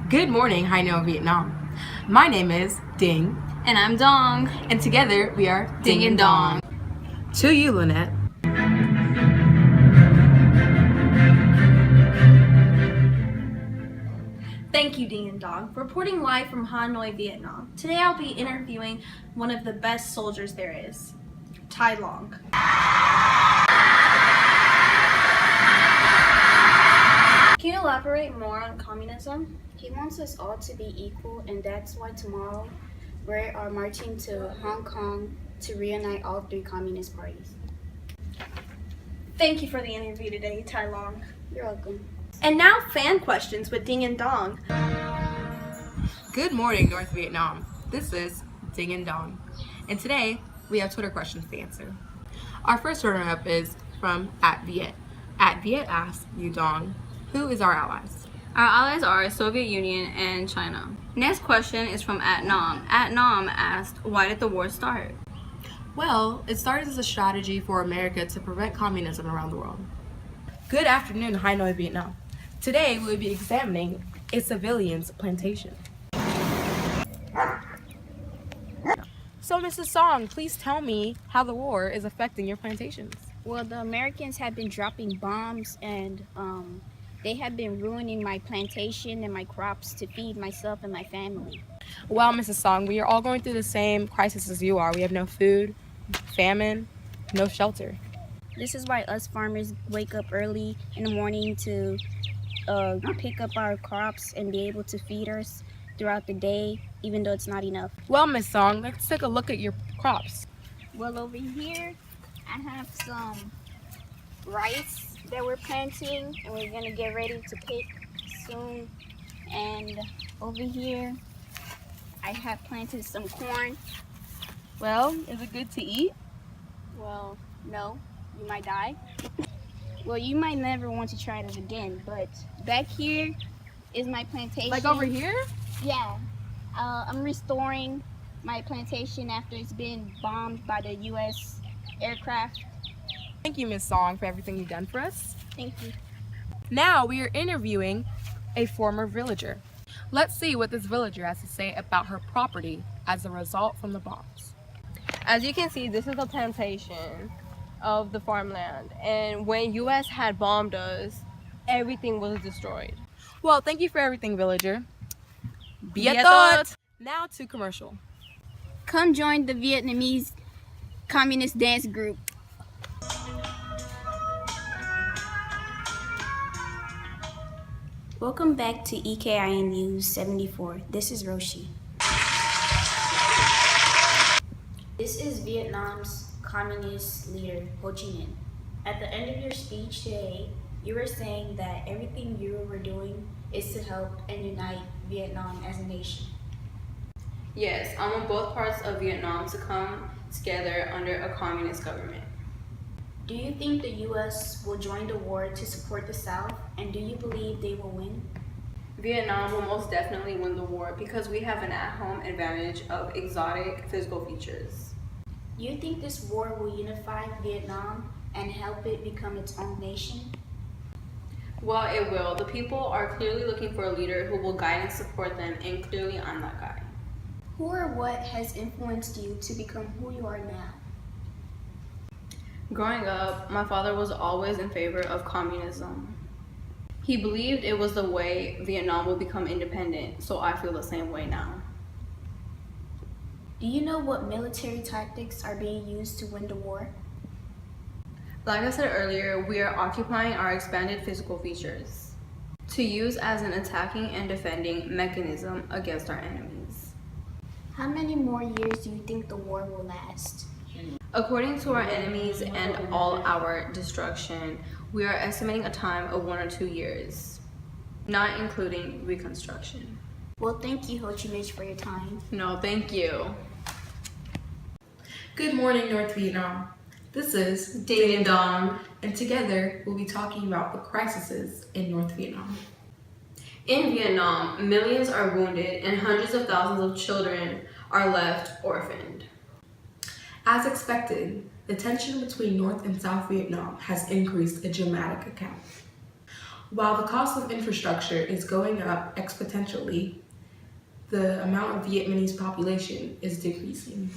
Good morning, Haino, Vietnam. My name is Ding. And I'm Dong. And together we are Ding and Dong. To you, Lynette. Thank you, Ding and Dong, reporting live from Hanoi, Vietnam. Today I'll be interviewing one of the best soldiers there is, Tai Long. Can you elaborate more on communism? He wants us all to be equal, and that's why tomorrow we are marching to Hong Kong to reunite all three communist parties. Thank you for the interview today, Tai Long. You're welcome. And now fan questions with Ding and Dong. Good morning, North Vietnam. This is Ding and Dong. And today we have Twitter questions to answer. Our first runner-up is from @Viet. @Viet asks you, Dong, who is our allies? Our allies are Soviet Union and China. Next question is from @Nom. @Nom asked, why did the war start? Well, it started as a strategy for America to prevent communism around the world. Good afternoon, Hanoi, Vietnam. Today we will be examining a civilian's plantation. So, Mrs. Song, please tell me how the war is affecting your plantations. Well, the Americans have been dropping bombs, and they have been ruining my plantation and my crops to feed myself and my family. Well, Mrs. Song, we are all going through the same crisis as you are. We have no food, famine, no shelter. This is why us farmers wake up early in the morning to pick up our crops and be able to feed us throughout the day, even though it's not enough. Well, Miss Song, let's take a look at your crops. Well, over here, I have some rice that we're planting, and we're gonna get ready to pick soon. And over here, I have planted some corn. Well, is it good to eat? Well, no, you might die. Well, you might never want to try it again, but back here is my plantation. Like over here? Yeah. I'm restoring my plantation after it's been bombed by the U.S. aircraft. Thank you, Miss Song, for everything you've done for us. Thank you. Now we are interviewing a former villager. Let's see what this villager has to say about her property as a result from the bombs. As you can see, this is a plantation of the farmland, and when U.S. had bombed us, everything was destroyed. Well, thank you for everything, villager. Viet Dot. Now to commercial. Come join the Vietnamese communist dance group. Welcome back to EKIN News 74. This is Roshi. This is Vietnam's communist leader, Ho Chi Minh. At the end of your speech today, you were saying that everything you were doing is to help and unite Vietnam as a nation. Yes, I want both parts of Vietnam to come together under a communist government. Do you think the U.S. will join the war to support the South, and do you believe they will win? Vietnam will most definitely win the war because we have an at-home advantage of exotic physical features. Do you think this war will unify Vietnam and help it become its own nation? Well, it will. The people are clearly looking for a leader who will guide and support them, and clearly I'm that guy. Who or what has influenced you to become who you are now? Growing up, my father was always in favor of communism. He believed it was the way Vietnam would become independent, so I feel the same way now. Do you know what military tactics are being used to win the war? Like I said earlier, we are occupying our expanded physical features to use as an attacking and defending mechanism against our enemies. How many more years do you think the war will last? According to our enemies and all our destruction, we are estimating a time of 1 or 2 years, not including reconstruction. Well, thank you, Ho Chi Minh, for your time. No, thank you. Good morning, North Vietnam. This is Ding and Dong. and together we'll be talking about the crises in North Vietnam. In Vietnam, millions are wounded and hundreds of thousands of children are left orphaned. As expected, the tension between North and South Vietnam has increased a dramatic account. While the cost of infrastructure is going up exponentially, the amount of Vietnamese population is decreasing.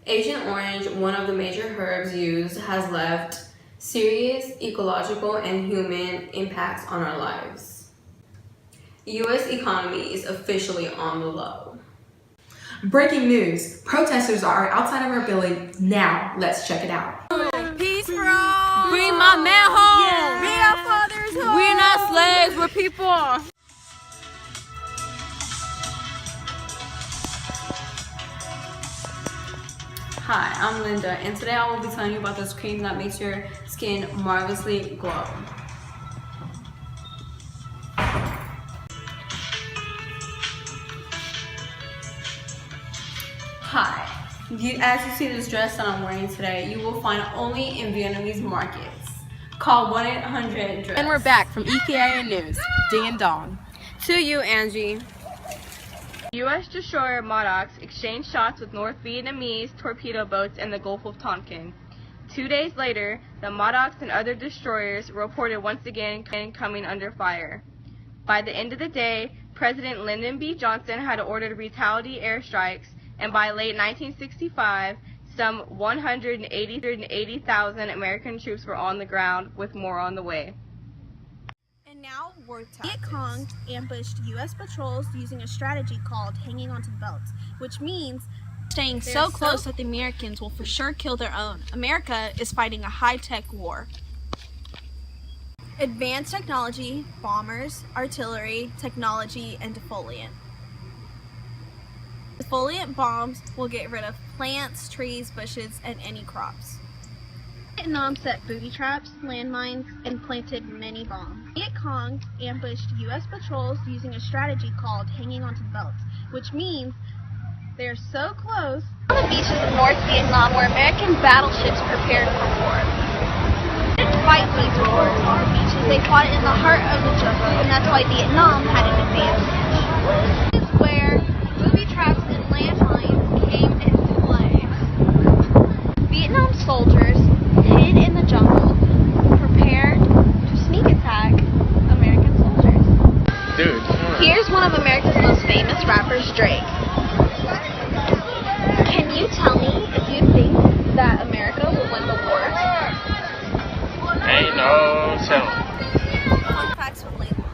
Agent Orange, one of the major herbs used, has left serious ecological and human impacts on our lives. U.S. economy is officially on the low. Breaking news! Protesters are outside of our building now. Let's check it out. Peace for all. Bring my man home. Yes. Bring our fathers home. We're not slaves. We're people. Hi, I'm Linda, and today I will be telling you about this cream that makes your skin marvelously glow. Hi, as you see this dress that I'm wearing today, you will find only in Vietnamese markets. Call 1-800-DRESS. And we're back from EKIA News, Ding and Dong. To you, Angie. U.S. destroyer Maddox exchanged shots with North Vietnamese torpedo boats in the Gulf of Tonkin. 2 days later, the Maddox and other destroyers reported once again coming under fire. By the end of the day, President Lyndon B. Johnson had ordered retaliatory airstrikes, and by late 1965, some 180,000 American troops were on the ground, with more on the way. And now, war tactics. Viet Cong ambushed U.S. patrols using a strategy called hanging onto the belts, which means staying so close that the Americans will for sure kill their own. America is fighting a high-tech war. Advanced technology, bombers, artillery, technology, and defoliant. Defoliant bombs will get rid of plants, trees, bushes, and any crops. Vietnam set booby traps, landmines, and planted many bombs. Viet Cong ambushed U.S. patrols using a strategy called hanging onto the belts, which means they're so close. On the beaches of North Vietnam where American battleships prepared for war. They didn't fight these wars on the beaches, they fought it in the heart of the jungle, and that's why Vietnam had an advantage. This is where booby traps and landmines came into play. Vietnam soldiers hid in the jungle, prepared to sneak attack American soldiers. Dude, Here's one of America's most famous rappers, Drake. Can you tell me if you think that America will win the war? ain't no telling. Fun facts from Layla.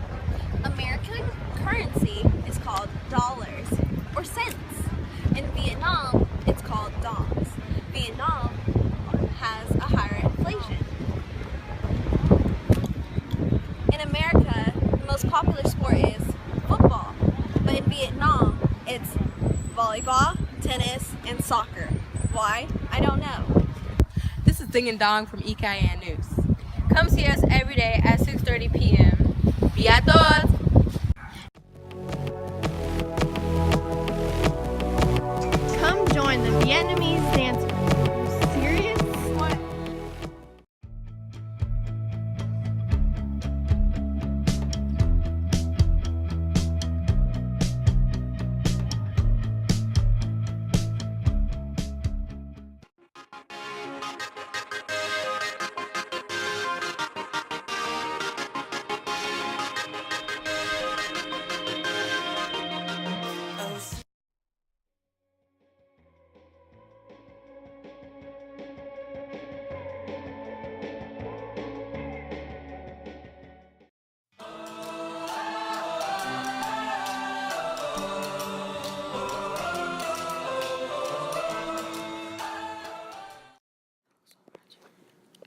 American currency is called dollars or cents. In Vietnam, it's called dongs. Vietnam has a higher inflation. In America, the most popular sport is football, but in Vietnam, it's volleyball, tennis, and soccer. Why? I don't know. This is Ding and Dong from EKIA News. Come see us every day at 6:30 p.m. Be at thoughts! Come join the Vietnamese dance group. Are you serious? What?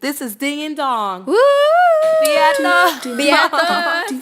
This is Ding and Dong. Woo! Be at the. Be at the.